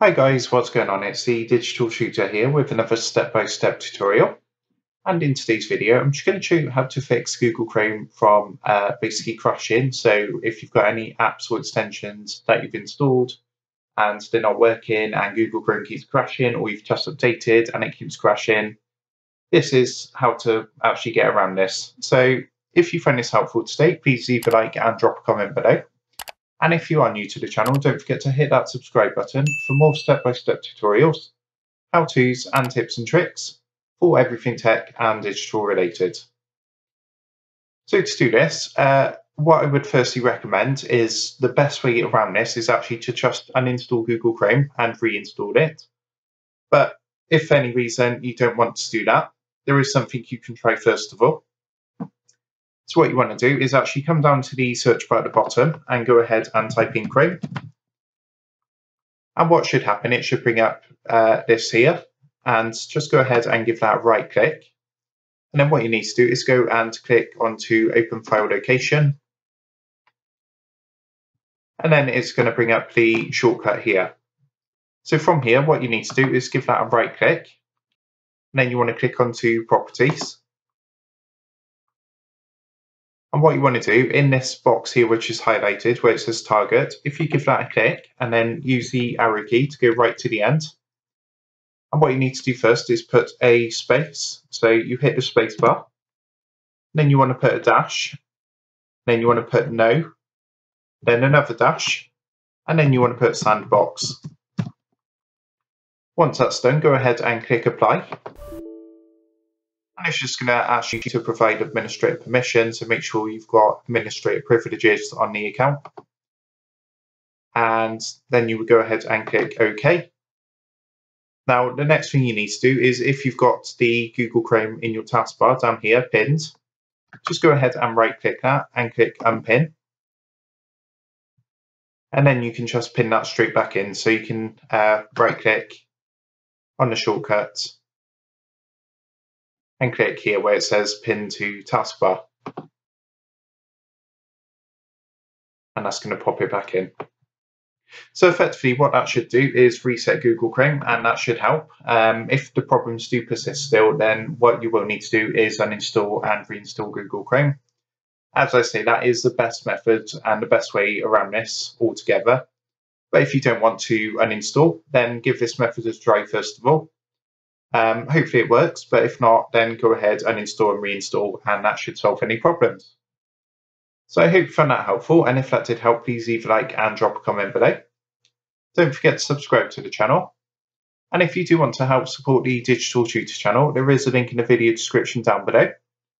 Hi guys, what's going on? It's the Digital Tutor here with another step-by-step tutorial. And in today's video, I'm just going to show you how to fix Google Chrome from basically crashing. So if you've got any apps or extensions that you've installed and they're not working and Google Chrome keeps crashing, or you've just updated and it keeps crashing, this is how to actually get around this. So if you find this helpful today, please leave a like and drop a comment below. And if you are new to the channel, don't forget to hit that subscribe button for more step-by-step tutorials, how-tos and tips and tricks for everything tech and digital related. So to do this, what I would firstly recommend is the best way around this is actually to just uninstall Google Chrome and reinstall it. But if for any reason you don't want to do that, there is something you can try first of all. So what you want to do is actually come down to the search bar at the bottom and go ahead and type in Chrome. And what should happen, it should bring up this here, and just go ahead and give that a right click. And then what you need to do is go and click onto Open File Location. And then it's going to bring up the shortcut here. So from here, what you need to do is give that a right click. And then you want to click onto Properties. And what you want to do in this box here, which is highlighted where it says target, if you give that a click and then use the arrow key to go right to the end. And what you need to do first is put a space. So you hit the space bar, then you want to put a dash, then you want to put no, then another dash, and then you want to put sandbox. Once that's done, go ahead and click apply. And it's just going to ask you to provide administrator permission, so make sure you've got administrator privileges on the account. And then you would go ahead and click OK. Now, the next thing you need to do is if you've got the Google Chrome in your taskbar down here, pinned, just go ahead and right click that and click unpin. And then you can just pin that straight back in. So you can right click on the shortcut and click here where it says pin to taskbar. And that's going to pop it back in. So effectively what that should do is reset Google Chrome, and that should help. If the problems do persist still, then what you will need to do is uninstall and reinstall Google Chrome. As I say, that is the best method and the best way around this altogether. But if you don't want to uninstall, then give this method a try first of all. Hopefully it works, but if not, then go ahead, uninstall and reinstall, and that should solve any problems. So I hope you found that helpful, and if that did help, please leave a like and drop a comment below. Don't forget to subscribe to the channel. And if you do want to help support the Digital Tutor channel, there is a link in the video description down below.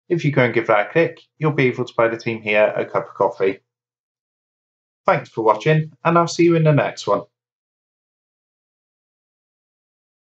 If you go and give that a click, you'll be able to buy the team here a cup of coffee. Thanks for watching, and I'll see you in the next one.